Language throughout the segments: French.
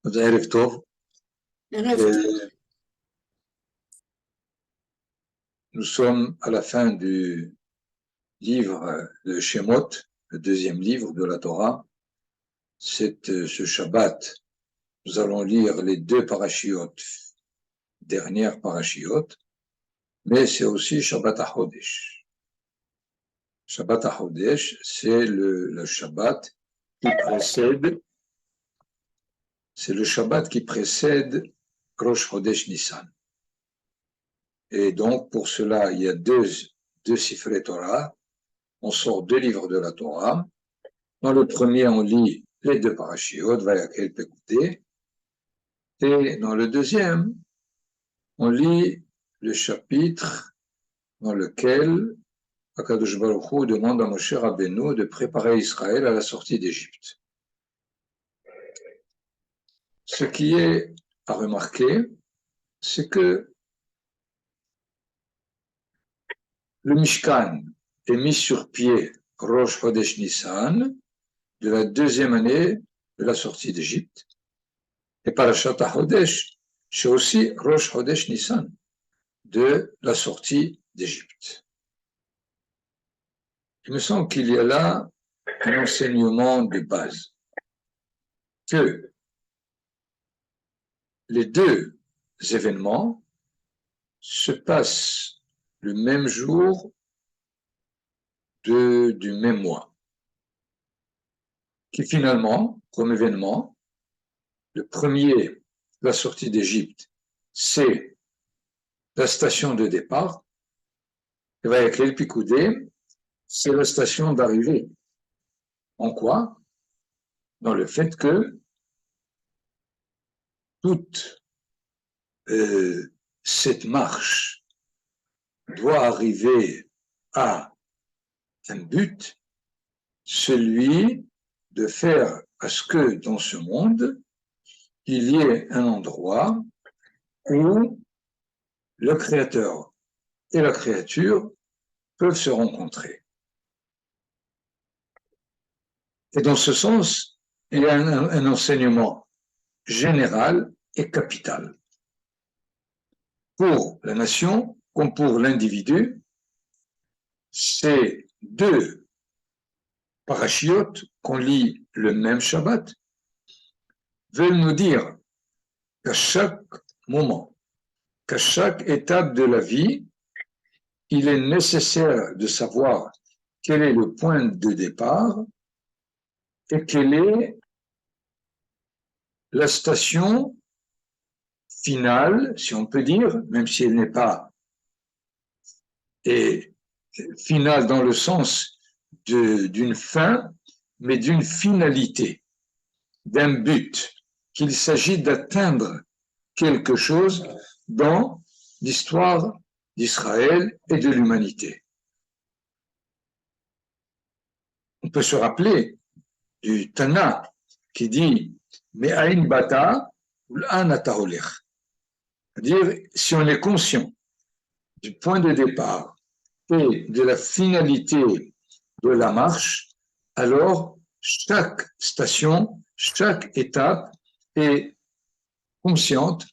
Erev Tov. Nous sommes à la fin du livre de Shemot, le deuxième livre de la Torah. Ce Shabbat, nous allons lire les deux parashiotes, dernières parashiotes, mais c'est aussi Shabbat HaChodesh. Shabbat HaChodesh, c'est le Shabbat qui précède, c'est le Shabbat qui précède Rosh Chodesh Nissan. Et donc, pour cela, il y a deux Sifrei Torah. On sort deux livres de la Torah. Dans le premier, on lit les deux parashiot, Vayakhel Pekudei. Et dans le deuxième, on lit le chapitre dans lequel Akadosh Baruch Hu demande à Moshe Rabbeinu de préparer Israël à la sortie d'Égypte. Ce qui est à remarquer, c'est que le Mishkan est mis sur pied Rosh Chodesh Nissan de la deuxième année de la sortie d'Égypte. Et Parashat HaChodesh, c'est aussi Rosh Chodesh Nissan de la sortie d'Égypte. Il me semble qu'il y a là un enseignement de base, que les deux événements se passent le même jour du même mois, qui finalement, comme événement, le premier, la sortie d'Égypte, c'est la station de départ, et Vayakhel Pekudei, c'est la station d'arrivée. En quoi? Dans le fait que toute cette marche doit arriver à un but, celui de faire à ce que dans ce monde, il y ait un endroit où le Créateur et la créature peuvent se rencontrer. Et dans ce sens, il y a un enseignement général et capital. Pour la nation, comme pour l'individu, ces deux parashiotes qu'on lit le même Shabbat veulent nous dire qu'à chaque moment, qu'à chaque étape de la vie, il est nécessaire de savoir quel est le point de départ et quelle est la station finale, si on peut dire, même si elle n'est pas finale dans le sens d'une fin, mais d'une finalité, d'un but, qu'il s'agit d'atteindre quelque chose dans l'histoire d'Israël et de l'humanité. On peut se rappeler du Tana qui dit « Me'ain bata ul'an ata holech », c'est-à-dire si on est conscient du point de départ et de la finalité de la marche, alors chaque station, chaque étape est consciente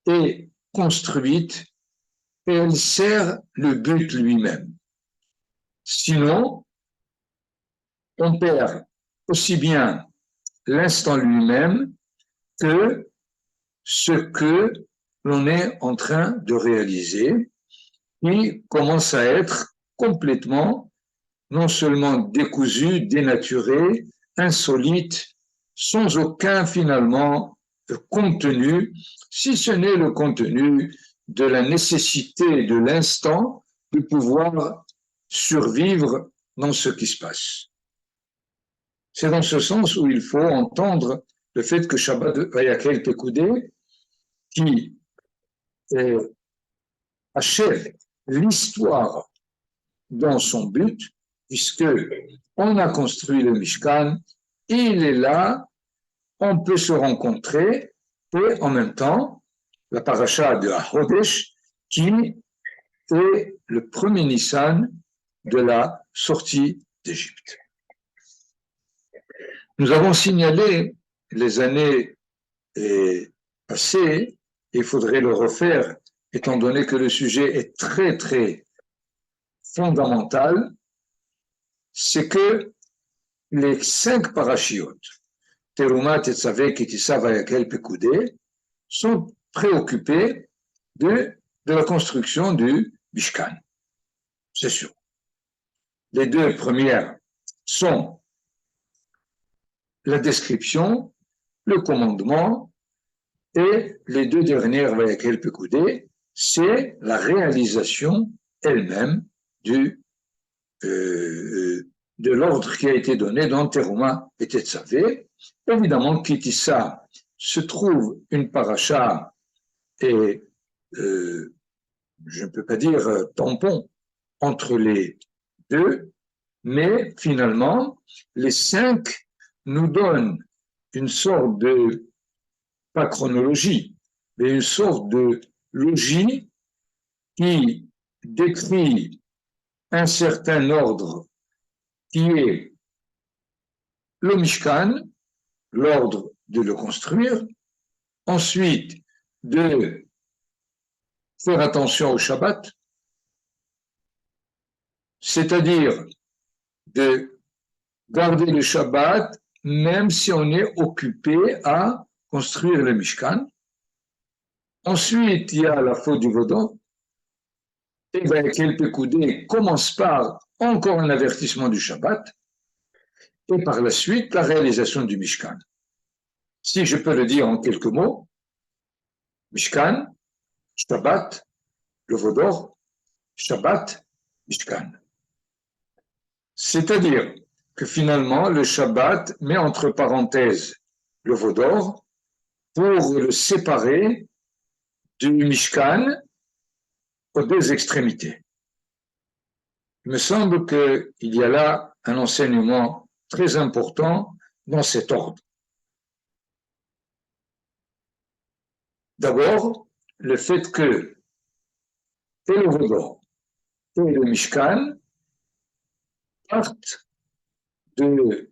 et construite et elle sert le but lui-même. Sinon, on perd aussi bien l'instant lui-même que ce que l'on est en train de réaliser, qui commence à être complètement, non seulement décousu, dénaturé, insolite, sans aucun finalement contenu, si ce n'est le contenu de la nécessité de l'instant de pouvoir survivre dans ce qui se passe. C'est dans ce sens où il faut entendre le fait que Shabbat Vayakhel Pekudei, qui achève l'histoire dans son but, puisque on a construit le Mishkan, il est là, on peut se rencontrer, et en même temps, la paracha de HaChodesh, qui est le premier Nissan de la sortie d'Égypte. Nous avons signalé les années est passé, il faudrait le refaire, étant donné que le sujet est très, très fondamental, c'est que les 5 parachiotes, Teruma, Tetzavé, Kitissa, Vayakel, Pekoudé, sont préoccupés de la construction du Mishkan. C'est sûr. Les 2 premières sont la description, le commandement, et les 2 dernières, Vayakel, Pekoudé, c'est la réalisation elle-même de l'ordre qui a été donné dans Teruma et Tetzavé. Évidemment, Kitissa se trouve une paracha et je ne peux pas dire tampon entre les 2, mais finalement, les 5 nous donnent une sorte de, pas chronologie, mais une sorte de logique qui décrit un certain ordre qui est le Mishkan, l'ordre de le construire, ensuite de faire attention au Shabbat, c'est-à-dire de garder le Shabbat même si on est occupé à construire le Mishkan. Ensuite, il y a la faute du Vaudor. Et Vayakel Pekoudé commence par encore un avertissement du Shabbat, et par la suite, la réalisation du Mishkan. Si je peux le dire en quelques mots, Mishkan, Shabbat, le Vaudor, Shabbat, Mishkan. C'est-à-dire que finalement, le Shabbat met entre parenthèses le Vaudor pour le séparer du Mishkan aux 2 extrémités. Il me semble qu'il y a là un enseignement très important dans cet ordre. D'abord, le fait que et le Vaudor et le Mishkan partent de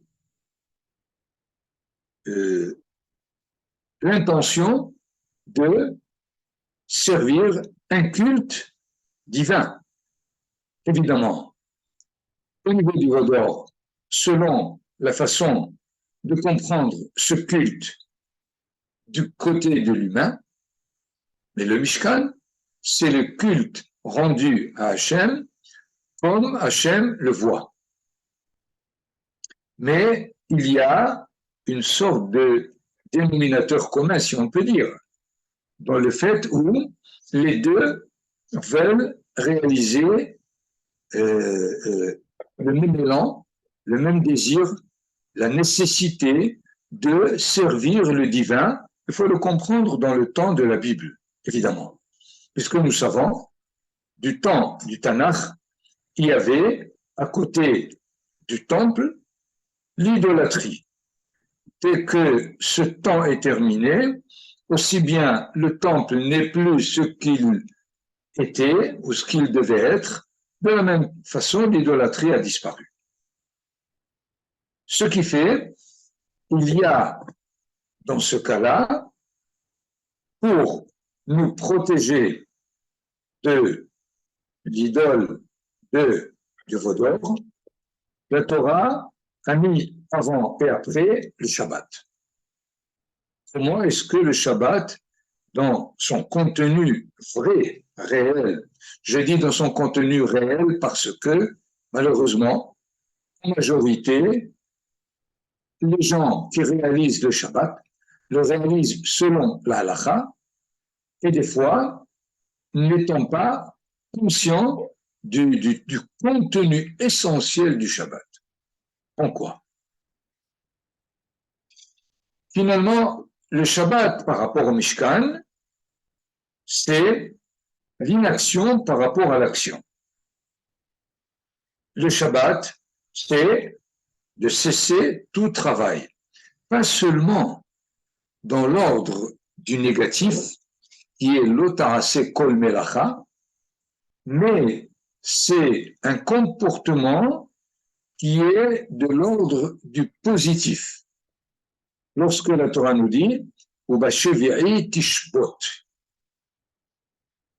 l'intention de servir un culte divin. Évidemment, au niveau du Vaudor, selon la façon de comprendre ce culte du côté de l'humain, mais le Mishkan, c'est le culte rendu à Hachem comme Hachem le voit. Mais il y a une sorte de dénominateur commun, si on peut dire, dans le fait où les 2 veulent réaliser le même élan, le même désir, la nécessité de servir le divin. Il faut le comprendre dans le temps de la Bible, évidemment, puisque nous savons, du temps du Tanakh, il y avait à côté du temple l'idolâtrie. Dès que ce temps est terminé, aussi bien le temple n'est plus ce qu'il était ou ce qu'il devait être, de la même façon, l'idolâtrie a disparu. Ce qui fait, il y a, dans ce cas-là, pour nous protéger de l'idole du Vaudor, la Torah a mis avant et après le Shabbat. Comment est-ce que le Shabbat, dans son contenu vrai, réel, je dis dans son contenu réel parce que, malheureusement, en majorité, les gens qui réalisent le Shabbat le réalisent selon la halakha et des fois, n'étant pas conscients du contenu essentiel du Shabbat. En quoi? Finalement, le Shabbat par rapport au Mishkan, c'est l'inaction par rapport à l'action. Le Shabbat, c'est de cesser tout travail, pas seulement dans l'ordre du négatif, qui est l'otarase kol melacha, mais c'est un comportement qui est de l'ordre du positif. Lorsque la Torah nous dit ou Bashevi'i Tishbot.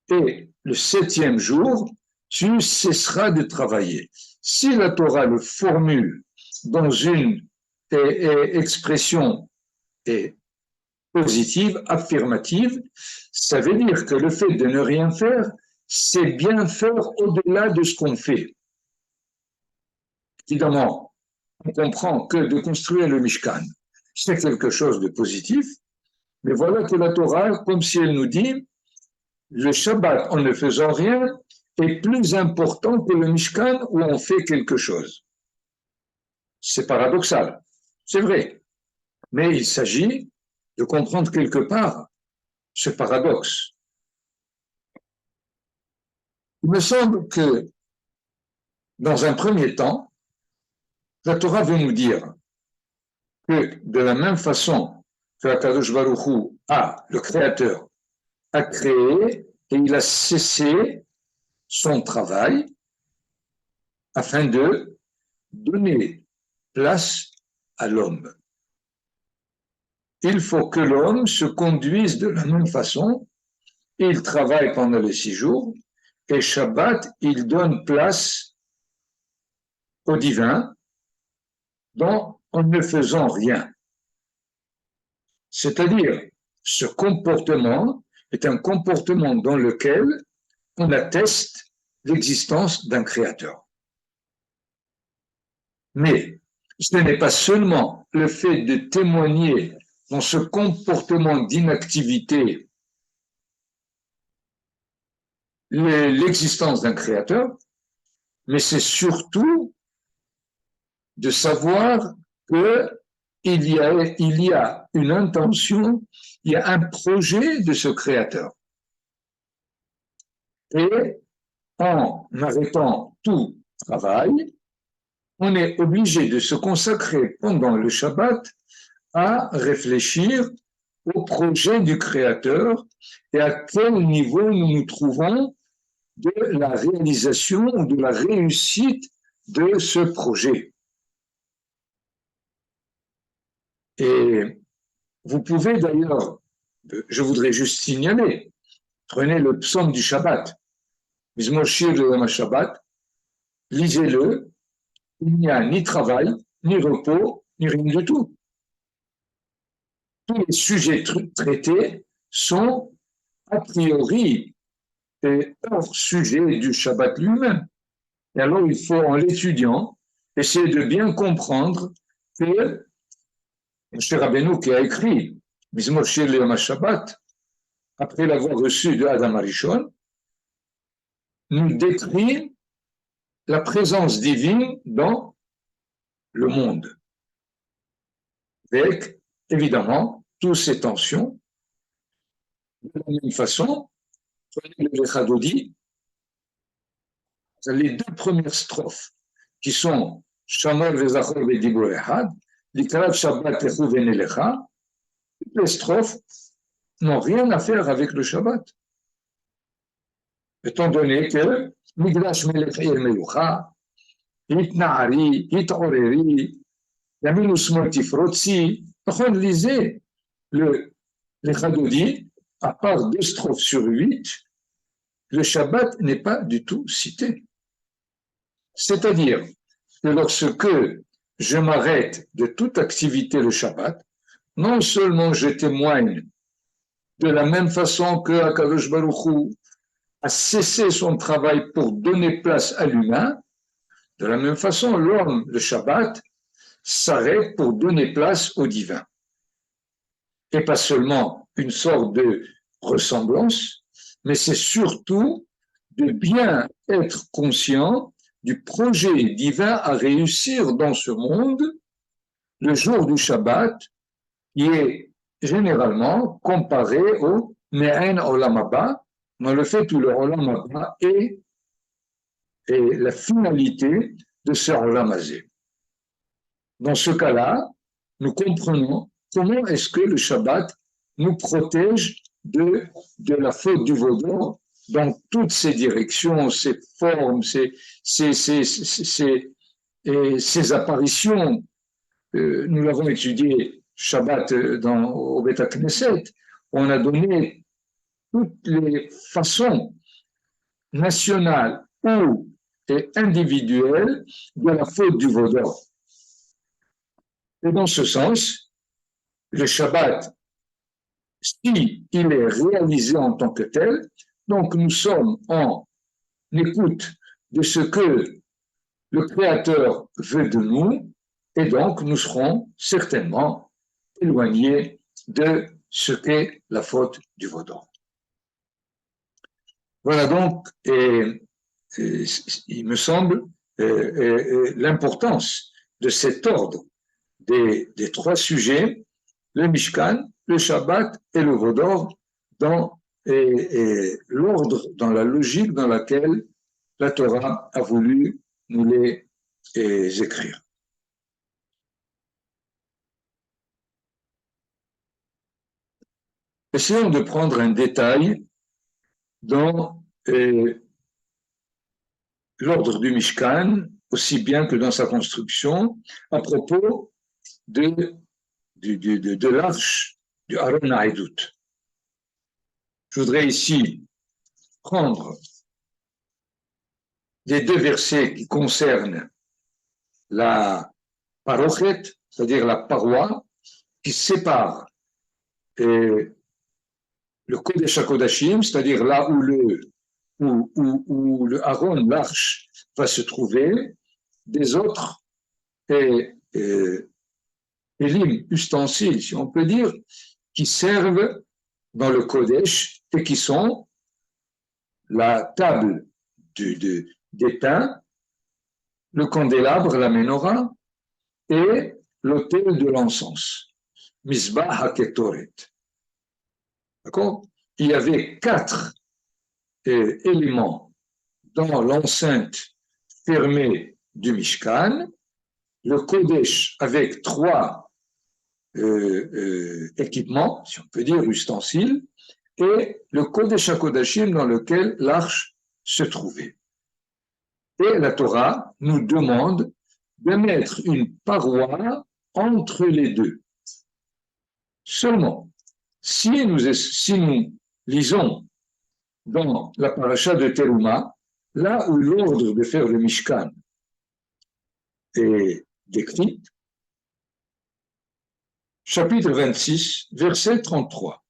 Et le 7e jour, tu cesseras de travailler. Si la Torah le formule dans une expression positive, affirmative, ça veut dire que le fait de ne rien faire, c'est bien faire au-delà de ce qu'on fait. Évidemment, on comprend que de construire le Mishkan, c'est quelque chose de positif, mais voilà que la Torah, comme si elle nous dit, le Shabbat, en ne faisant rien, est plus important que le Mishkan où on fait quelque chose. C'est paradoxal, c'est vrai, mais il s'agit de comprendre quelque part ce paradoxe. Il me semble que, dans un premier temps, la Torah veut nous dire que de la même façon que Akadosh Baruch Hu le Créateur, a créé et il a cessé son travail afin de donner place à l'homme. Il faut que l'homme se conduise de la même façon. Il travaille pendant les 6 jours et Shabbat, il donne place au divin en ne faisant rien. C'est-à-dire, ce comportement est un comportement dans lequel on atteste l'existence d'un créateur. Mais ce n'est pas seulement le fait de témoigner dans ce comportement d'inactivité l'existence d'un créateur, mais c'est surtout de savoir qu'il y a une intention, il y a un projet de ce créateur. Et en arrêtant tout travail, on est obligé de se consacrer pendant le Shabbat à réfléchir au projet du Créateur et à quel niveau nous nous trouvons de la réalisation ou de la réussite de ce projet. Et vous pouvez d'ailleurs, je voudrais juste signaler, prenez le psaume du Shabbat, Mizmor Shir le Shabbat, lisez-le, il n'y a ni travail, ni repos, ni rien du tout. Tous les sujets traités sont a priori hors sujet du Shabbat lui-même. Et alors il faut, en l'étudiant, essayer de bien comprendre que M. Rabbeinu qui a écrit Mizmor Shir le Shabbat, après l'avoir reçu de Adam Arishon, nous décrit la présence divine dans le monde, avec évidemment toutes ces tensions. De la même façon, le Lechadodi, les 2 premières strophes qui sont Shamar Vezachor Vedibur Echad, Likrat Shabbat Lechu Venelecha, toutes les strophes n'ont rien à faire avec le Shabbat. Étant donné que Migdash Melech Ir Melucha, Hitna'ari, Hit'oreri, Yamin Usmol Tifrotzi, lisez le Chadodi, à part 2 strophes sur 8, le Shabbat n'est pas du tout cité. C'est-à-dire que lorsque je m'arrête de toute activité le Shabbat, non seulement je témoigne de la même façon que Akadosh Baruch Hu a cessé son travail pour donner place à l'humain, de la même façon, l'homme, le Shabbat, s'arrête pour donner place au divin. Et pas seulement une sorte de ressemblance, mais c'est surtout de bien être conscient du projet divin à réussir dans ce monde le jour du Shabbat, qui est généralement comparé au Me'en Olam Haba, dans le fait où le Olam Haba est la finalité de ce Olam Hazé. Dans ce cas-là, nous comprenons comment est-ce que le Shabbat nous protège de la faute du veau d'or dans toutes ses directions, ses formes, ses apparitions. Nous l'avons étudié Shabbat au Beth Knesset, on a donné toutes les façons nationales ou individuelles de la faute du vaudor. Et dans ce sens, le Shabbat, si il est réalisé en tant que tel, donc nous sommes en écoute de ce que le Créateur veut de nous, et donc nous serons certainement éloignés de ce qu'est la faute du vaudor. Voilà donc, il me semble, l'importance de cet ordre des trois sujets, le Mishkan, le Shabbat et le vaudor, dans l'ordre, dans la logique dans laquelle la Torah a voulu nous les écrire. Essayons de prendre un détail dans l'ordre du Mishkan, aussi bien que dans sa construction, à propos de l'arche du Aron Haïdout. Je voudrais ici prendre les deux versets qui concernent la parochet, c'est-à-dire la paroi, qui sépare le Kodesh HaKodashim, c'est-à-dire là où le Aaron, l'arche, va se trouver, des autres ustensiles, si on peut dire, qui servent dans le Kodesh et qui sont la table des pains, le candélabre, la menorah, et l'autel de l'encens, Mizbah HaKetoret. D'accord? Il y avait 4 éléments dans l'enceinte fermée du Mishkan, le Kodesh avec 3 équipements, si on peut dire, ustensiles, et le Kodesh HaKodashim dans lequel l'arche se trouvait. Et la Torah nous demande de mettre une paroi entre les deux. Seulement, si nous lisons dans la paracha de Teruma, là où l'ordre de faire le Mishkan est décrit, chapitre 26, verset 33.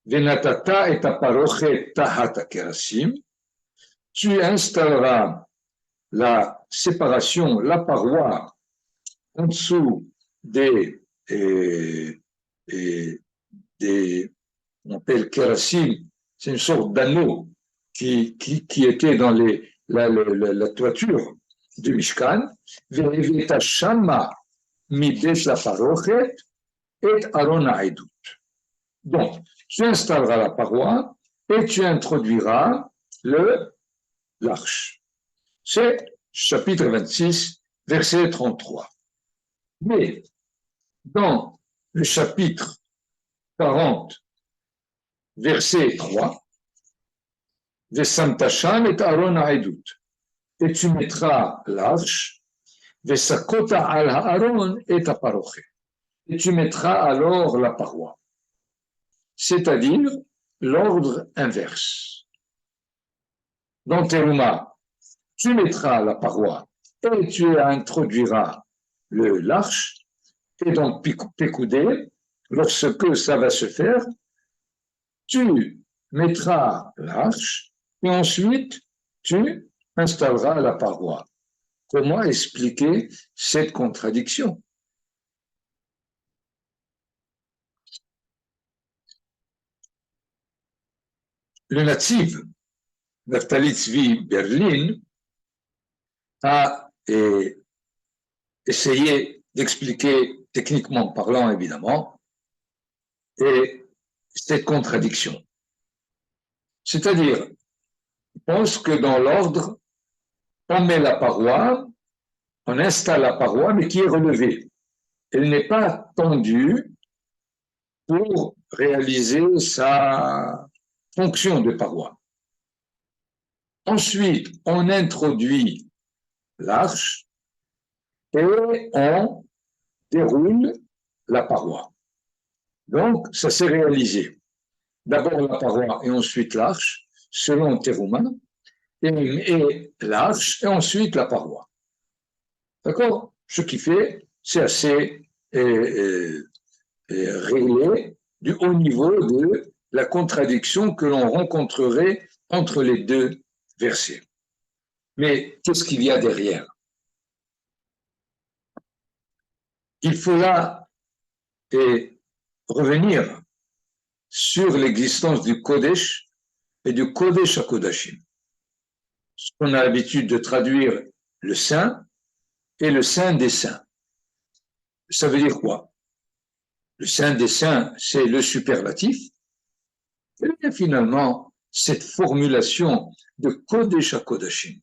Venatata et aparochet tahat kerasim, tu installeras la séparation, la paroi en dessous on appelle kerasim, c'est une sorte d'anneau qui était dans la toiture du Mishkan, ve'eveta shama midet la parochet et Aaron Haïdout. Donc, tu installeras la paroi et tu introduiras l'arche. C'est chapitre 26, verset 33. Mais dans le chapitre 40, verset 3, Vesamtasham et Aaron Haïdout, et tu mettras l'arche, Vesakota al Aaron et aparochet, et tu mettras alors la paroi. C'est-à-dire l'ordre inverse. Dans Teruma, tu mettras la paroi et tu introduiras l'arche, et dans Pekoudé, lorsque ça va se faire, tu mettras l'arche et ensuite tu installeras la paroi. Comment expliquer cette contradiction? Le Netziv, Naftali Tzvi Berlin, a essayé d'expliquer, techniquement parlant évidemment, et cette contradiction. C'est-à-dire, je pense que dans l'ordre, on met la paroi, on installe la paroi, mais qui est relevée. Elle n'est pas tendue pour réaliser sa fonction de paroi. Ensuite, on introduit l'arche et on déroule la paroi. Donc, ça s'est réalisé. D'abord la paroi et ensuite l'arche, selon Teruma, et l'arche et ensuite la paroi. D'accord? Ce qui fait, c'est assez réglé du haut niveau de la contradiction que l'on rencontrerait entre les deux versets. Mais qu'est-ce qu'il y a derrière? Il faut là revenir sur l'existence du Kodesh et du Kodesh HaKodashim. Ce qu'on a l'habitude de traduire le Saint et le Saint des Saints. Ça veut dire quoi? Le Saint des Saints, c'est le superlatif. Et finalement, cette formulation de Kodesh HaKodashim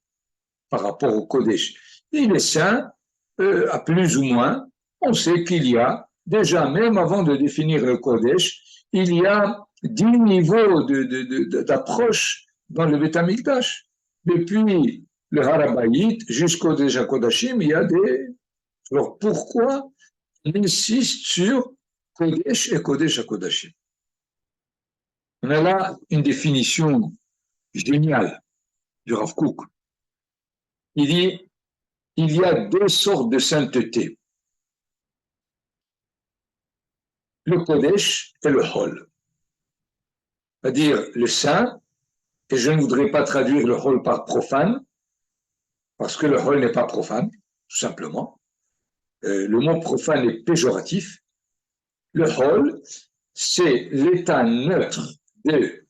par rapport au Kodesh. Et les saints, à plus ou moins, on sait qu'il y a, déjà même avant de définir le Kodesh, il y a 10 niveaux d'approche dans le Beth Amikdash. Depuis le Harabayit jusqu'au Kodesh HaKodashim, il y a des... Alors pourquoi on insiste sur Kodesh et Kodesh HaKodashim? On a là une définition géniale du Rav Kook. Il dit, il y a deux sortes de sainteté. Le Kodesh et le Hol. C'est-à-dire le saint, et je ne voudrais pas traduire le Hol par profane, parce que le Hol n'est pas profane, tout simplement. Le mot profane est péjoratif. Le Hol, c'est l'état neutre de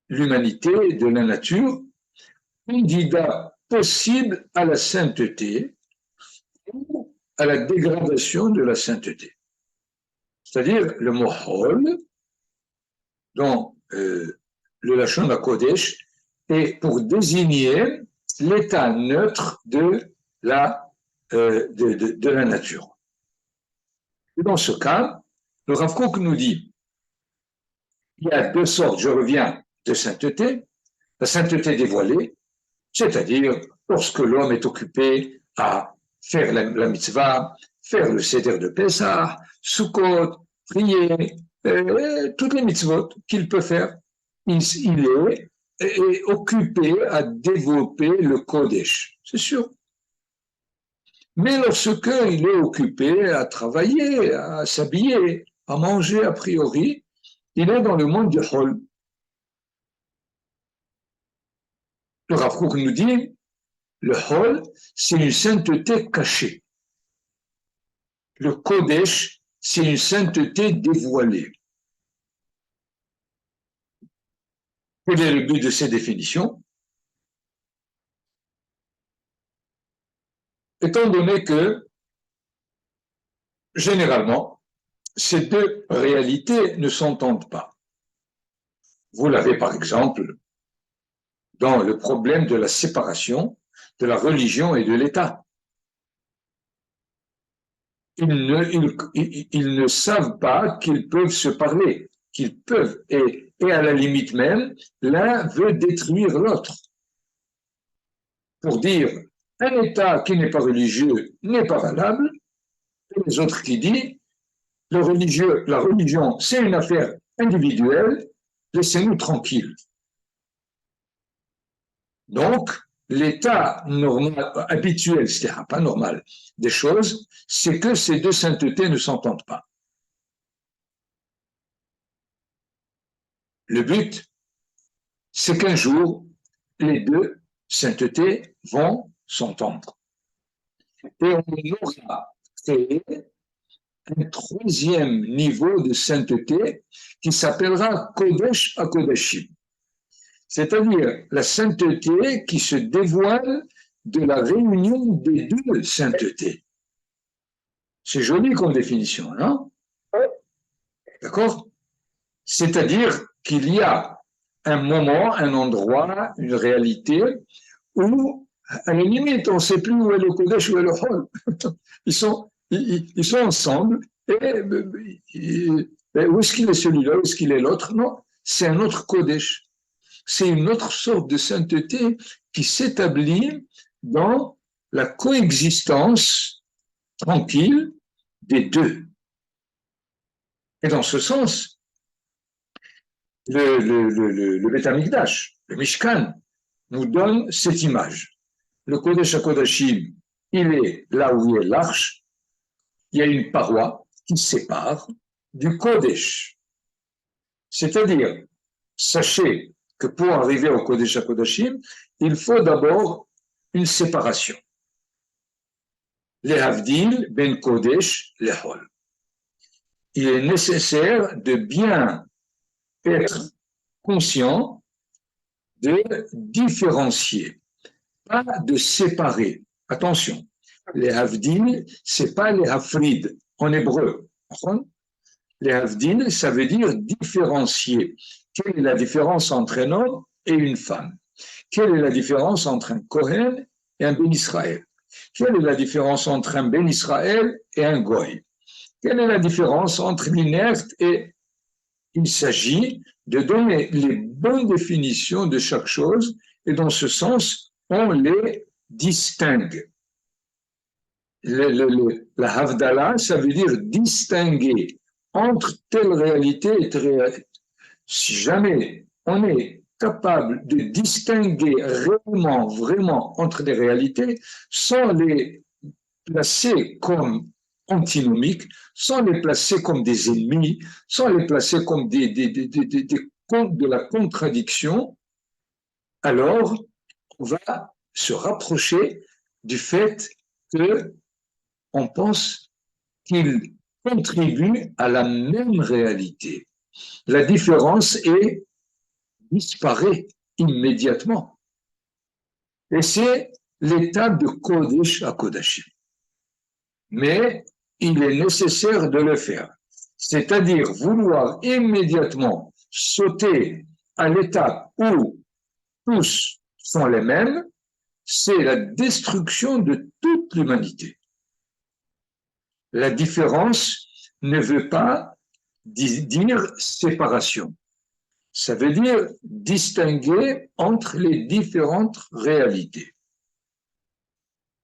l'humanité, de la nature, candidat possible à la sainteté ou à la dégradation de la sainteté. C'est-à-dire le mot Hol, dans le Lachon HaKodesh, est pour désigner l'état neutre de la nature. Et dans ce cas, le Rav Kook nous dit, il y a deux sortes, je reviens, de sainteté. La sainteté dévoilée, c'est-à-dire lorsque l'homme est occupé à faire la mitzvah, faire le seder de Pessah, Sukkot, prier, toutes les mitzvot qu'il peut faire. Il est occupé à développer le Kodesh, c'est sûr. Mais lorsque il est occupé à travailler, à s'habiller, à manger a priori, il est dans le monde du Hol. Le Rav Kook nous dit, le Hol, c'est une sainteté cachée. Le Kodesh, c'est une sainteté dévoilée. Quel est le but de ces définitions? Étant donné que, généralement, ces deux réalités ne s'entendent pas. Vous l'avez par exemple dans le problème de la séparation de la religion et de l'État. Ils ne savent pas qu'ils peuvent se parler, qu'ils peuvent, et à la limite même, l'un veut détruire l'autre. Pour dire, un État qui n'est pas religieux n'est pas valable, et les autres qui disent, la religion, c'est une affaire individuelle, laissez-nous tranquilles. Donc, l'état normal, habituel, c'est-à-dire pas normal, des choses, c'est que ces deux saintetés ne s'entendent pas. Le but, c'est qu'un jour, les deux saintetés vont s'entendre. Et on aura créé un troisième niveau de sainteté qui s'appellera Kodesh HaKodashim. C'est-à-dire la sainteté qui se dévoile de la réunion des deux saintetés. C'est joli comme définition, non? D'accord? C'est-à-dire qu'il y a un moment, un endroit, une réalité où, à la limite, on ne sait plus où est le Kodesh, où est le Hol. Ils sont ensemble, et où est-ce qu'il est celui-là, où est-ce qu'il est l'autre? Non, c'est un autre Kodesh. C'est une autre sorte de sainteté qui s'établit dans la coexistence tranquille des deux. Et dans ce sens, le Beth Amikdash, le Mishkan, nous donne cette image. Le Kodesh HaKodashim, il est là où est l'arche, il y a une paroi qui sépare du Kodesh. C'est-à-dire, sachez que pour arriver au Kodesh HaKodashim, il faut d'abord une séparation. Les Havdil ben Kodesh lehol. Il est nécessaire de bien être conscient de différencier, pas de séparer. Attention, les Havdil, c'est pas les Hafrid en hébreu. Les Havdil, ça veut dire différencier. Quelle est la différence entre un homme et une femme? Quelle est la différence entre un Kohen et un Ben Israël? Quelle est la différence entre un Ben Israël et un Goy? Quelle est la différence entre l'inerte et... Il s'agit de donner les bonnes définitions de chaque chose et dans ce sens, on les distingue. La Havdalah, ça veut dire distinguer entre telle réalité et telle réalité. Si jamais on est capable de distinguer réellement, vraiment entre des réalités, sans les placer comme antinomiques, sans les placer comme des ennemis, sans les placer comme de la contradiction, alors on va se rapprocher du fait qu'on pense qu'ils contribuent à la même réalité. La différence disparaît immédiatement. Et c'est l'étape de Kodesh à Kodashim. Mais il est nécessaire de le faire. C'est-à-dire vouloir immédiatement sauter à l'étape où tous sont les mêmes, c'est la destruction de toute l'humanité. La différence ne veut pas dire séparation. Ça veut dire distinguer entre les différentes réalités.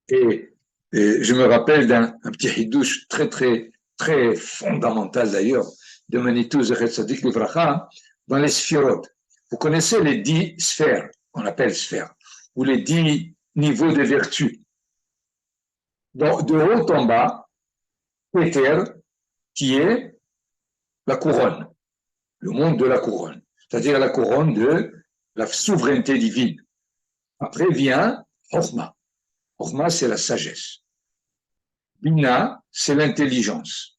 Et je me rappelle d'un petit hidouche très fondamental d'ailleurs, de Manitou Zechet Tzadik Livracha, dans les sphirotes. Vous connaissez les 10 sphères, qu'on appelle sphères, ou les 10 niveaux de vertu. Donc, de haut en bas, Péter, qui est la couronne, le monde de la couronne, c'est-à-dire la couronne de la souveraineté divine. Après vient Chokhmah. Chokhmah, c'est la sagesse. Bina, c'est l'intelligence.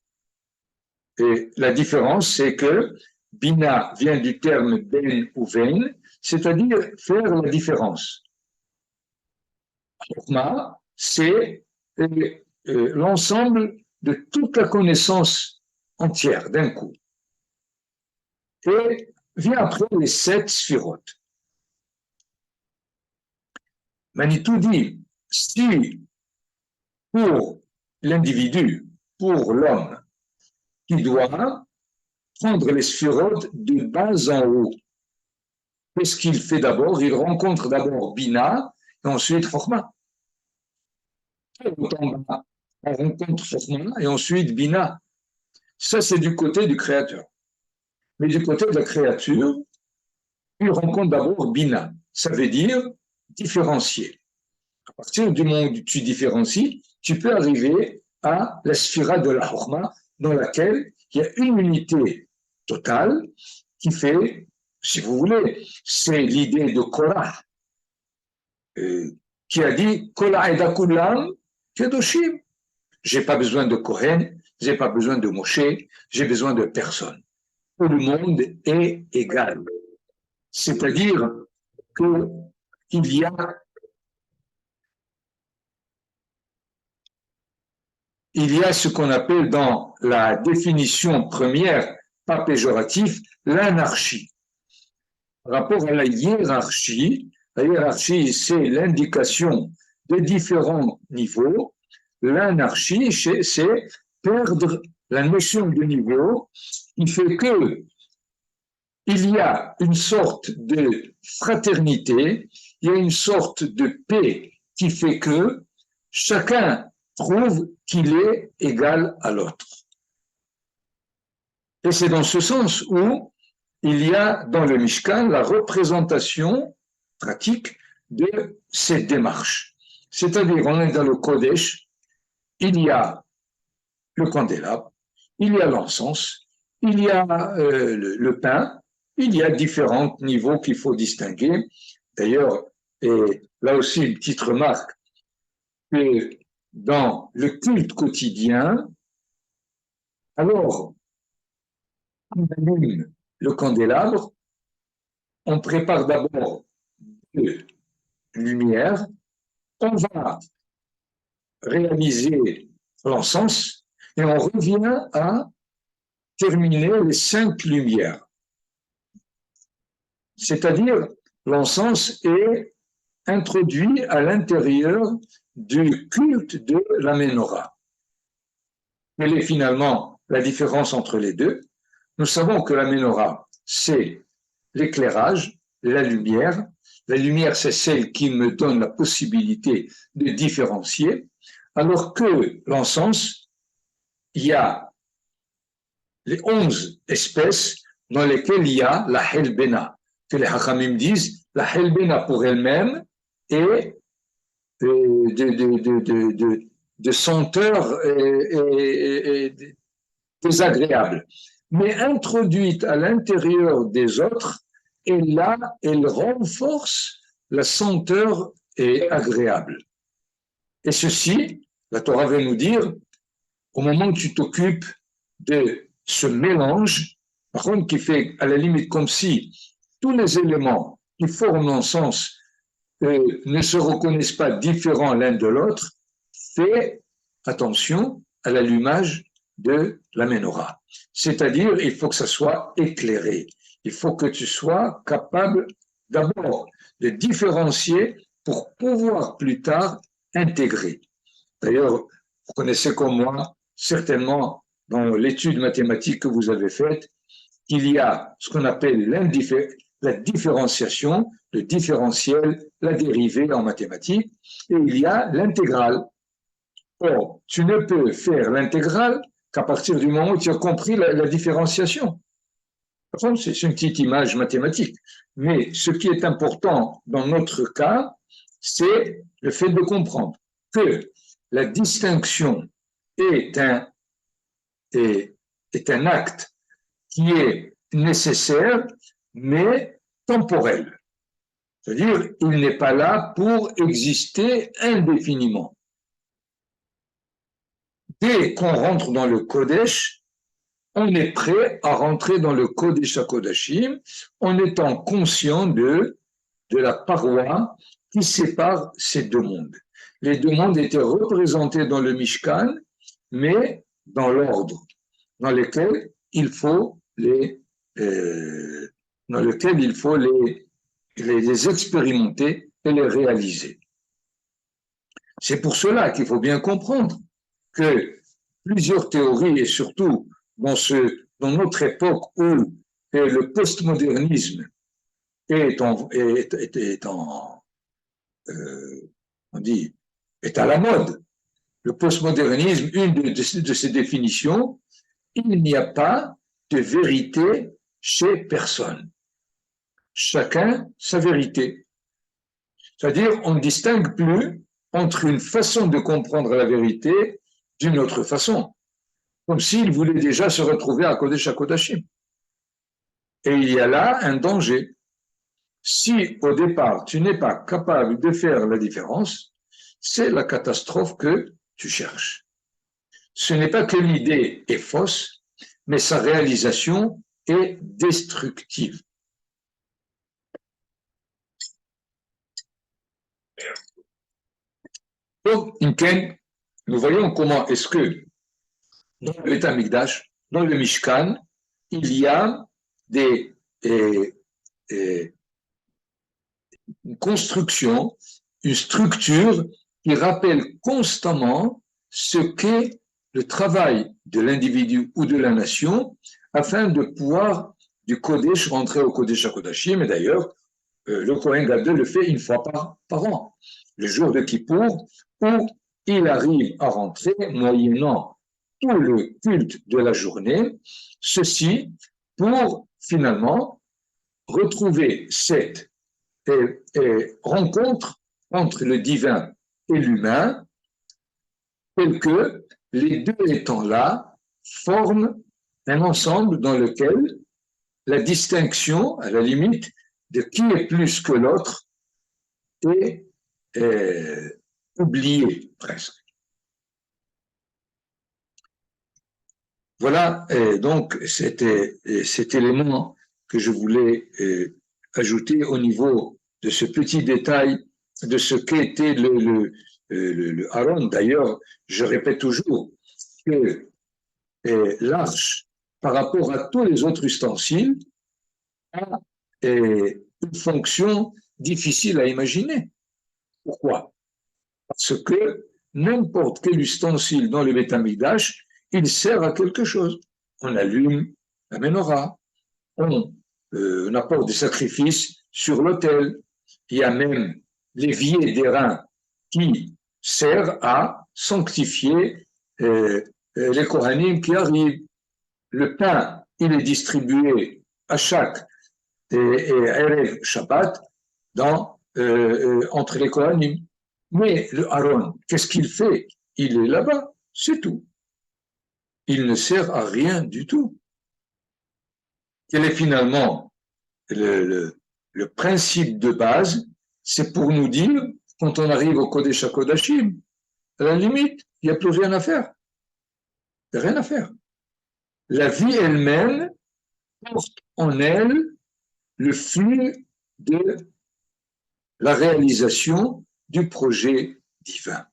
Et la différence, c'est que Bina vient du terme ben ou vein, c'est-à-dire faire la différence. Chokhmah, c'est l'ensemble de toute la connaissance entière d'un coup. Et vient après les 7 sphirotes. Manitou dit, si pour l'individu, pour l'homme, qui doit prendre les sphirotes de bas en haut, qu'est-ce qu'il fait d'abord? Il rencontre d'abord Bina et ensuite Chokhmah. On rencontre Chokhmah et ensuite Bina. Ça, c'est du côté du créateur. Mais du côté de la créature, il rencontre d'abord Bina. Ça veut dire différencier. À partir du moment où tu différencies, tu peux arriver à la sphira de la Chokhmah, dans laquelle il y a une unité totale qui fait, si vous voulez, c'est l'idée de Korah, qui a dit Kola eda kulam kedoshim. J'ai pas besoin de Kohen, j'ai pas besoin de Moshe, j'ai besoin de personne. Tout le monde est égal. C'est-à-dire qu'il y a ce qu'on appelle dans la définition première, pas péjoratif, l'anarchie. Par rapport à la hiérarchie, c'est l'indication de différents niveaux. L'anarchie, c'est perdre la notion de niveau, qui fait que il y a une sorte de fraternité, il y a une sorte de paix qui fait que chacun trouve qu'il est égal à l'autre. Et c'est dans ce sens où il y a dans le Mishkan la représentation pratique de cette démarche. C'est-à-dire, on est dans le Kodesh, il y a le candélabre, il y a l'encens, il y a le pain, il y a différents niveaux qu'il faut distinguer. D'ailleurs, et là aussi une petite remarque, que dans le culte quotidien, alors, on allume le candélabre, on prépare d'abord de lumière, on va réaliser l'encens et on revient à terminer les 5 lumières. C'est-à-dire, l'encens est introduit à l'intérieur du culte de la Ménorah. Quelle est finalement la différence entre les deux? Nous savons que la Ménorah, c'est l'éclairage, la lumière. La lumière, c'est celle qui me donne la possibilité de différencier, alors que l'encens, il y a les 11 espèces dans lesquelles il y a la helbena, que les Hachamim disent, la helbena pour elle-même est de senteur et désagréable, mais introduite à l'intérieur des autres, et là, elle renforce la senteur et agréable. Et ceci, la Torah va nous dire, au moment où tu t'occupes de ce mélange, par contre, qui fait à la limite comme si tous les éléments qui forment l'encens ne se reconnaissent pas différents l'un de l'autre, fais attention à l'allumage de la Ménorah. C'est-à-dire, il faut que ça soit éclairé. Il faut que tu sois capable d'abord de différencier pour pouvoir plus tard intégrer. D'ailleurs, vous connaissez comme moi, certainement dans l'étude mathématique que vous avez faite, qu'il y a ce qu'on appelle la différenciation, le différentiel, la dérivée en mathématiques, et il y a l'intégrale. Or, tu ne peux faire l'intégrale qu'à partir du moment où tu as compris la différenciation. C'est une petite image mathématique. Mais ce qui est important dans notre cas, c'est le fait de comprendre que la distinction est un acte qui est nécessaire, mais temporel. C'est-à-dire, il n'est pas là pour exister indéfiniment. Dès qu'on rentre dans le Kodesh, on est prêt à rentrer dans le Kodesh HaKodashim en étant conscient de la paroi qui sépare ces deux mondes. Les deux mondes étaient représentés dans le Mishkan, mais dans l'ordre dans lequel il faut les expérimenter et les réaliser. C'est pour cela qu'il faut bien comprendre que plusieurs théories, et surtout dans notre époque où le postmodernisme est à la mode. Le postmodernisme, une de ses définitions, il n'y a pas de vérité chez personne. Chacun sa vérité. C'est-à-dire, on ne distingue plus entre une façon de comprendre la vérité d'une autre façon. Comme s'il voulait déjà se retrouver à Kodesh HaKodashim. Et il y a là un danger. Si au départ tu n'es pas capable de faire la différence, c'est la catastrophe que tu cherches. Ce n'est pas que l'idée est fausse, mais sa réalisation est destructive. Donc, nous voyons comment est-ce que dans le Beth Amikdash, dans le Mishkan, il y a une construction, une structure qui rappelle constamment ce qu'est le travail de l'individu ou de la nation afin de pouvoir du Kodesh rentrer au Kodesh HaKodashim. Et d'ailleurs, le Kohen Gadol le fait une fois par an, le jour de Kippour, où il arrive à rentrer moyennant tout le culte de la journée, ceci pour finalement retrouver cette rencontre entre le divin et l'humain, tel que les deux étant là forment un ensemble dans lequel la distinction, à la limite, de qui est plus que l'autre est oubliée presque. Voilà donc cet élément que je voulais ajouter au niveau de ce petit détail de ce qu'était le Aaron. D'ailleurs, je répète toujours que l'arche, par rapport à tous les autres ustensiles, a une fonction difficile à imaginer. Pourquoi? Parce que n'importe quel ustensile dans le Beth Amikdash, il sert à quelque chose. On allume la menorah, on apporte des sacrifices sur l'autel. Il y a même l'évier d'airain qui sert à sanctifier les Kohanim qui arrivent. Le pain, il est distribué à chaque Erev Shabbat entre les Kohanim. Mais le Aaron, qu'est-ce qu'il fait? Il est là-bas, c'est tout. Il ne sert à rien du tout. Quel est finalement le principe de base? C'est pour nous dire, quand on arrive au Kodesh HaKodashim, à la limite, il n'y a plus rien à faire. Il n'y a rien à faire. La vie elle-même porte en elle le flux de la réalisation du projet divin.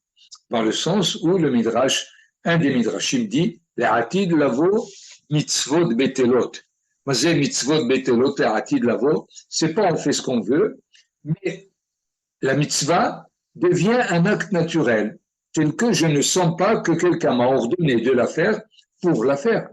Dans le sens où le Midrash, un des Midrashim dit, l'Atid lavo mitzvot betelot. Mazé mitzvot betelot, l'Atid lavo, c'est pas on fait ce qu'on veut, mais la mitzvah devient un acte naturel, tel que je ne sens pas que quelqu'un m'a ordonné de la faire pour la faire.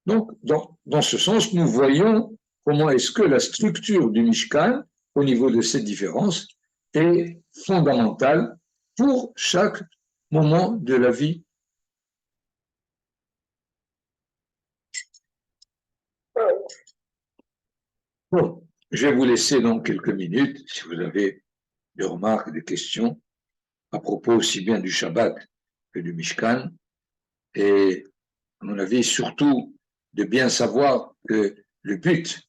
Donc, dans ce sens, nous voyons comment est-ce que la structure du Mishkan, au niveau de cette différence, est fondamentale pour chaque moment de la vie. Bon, je vais vous laisser donc quelques minutes, si vous avez des remarques, des questions, à propos aussi bien du Shabbat que du Mishkan. Et, à mon avis, surtout, de bien savoir que le but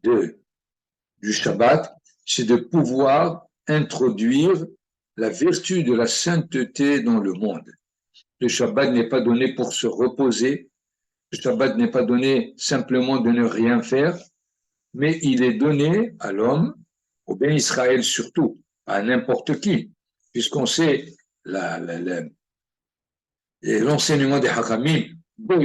du Shabbat, c'est de pouvoir introduire la vertu de la sainteté dans le monde. Le Shabbat n'est pas donné pour se reposer, le Shabbat n'est pas donné simplement de ne rien faire, mais il est donné à l'homme, au Ben Israël surtout, à n'importe qui, puisqu'on sait l'enseignement des Hakamim,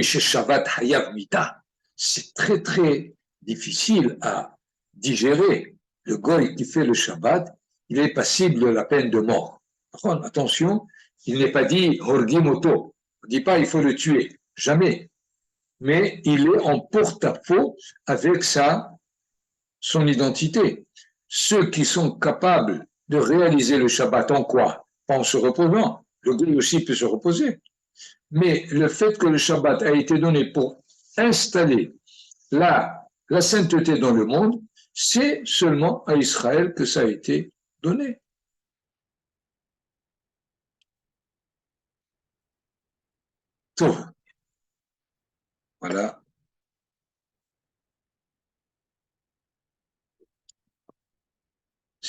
Shabbat Hayav Mita, c'est très très difficile à digérer. Le goy qui fait le Shabbat, il est passible de la peine de mort. Attention, il n'est pas dit Horgimoto, on ne dit pas il faut le tuer, jamais. Mais il est en porte-à-faux avec son identité. Ceux qui sont capables de réaliser le Shabbat en quoi? Pas en se reposant. Le goy aussi peut se reposer. Mais le fait que le Shabbat a été donné pour installer la sainteté dans le monde, c'est seulement à Israël que ça a été donné. Tout. Voilà.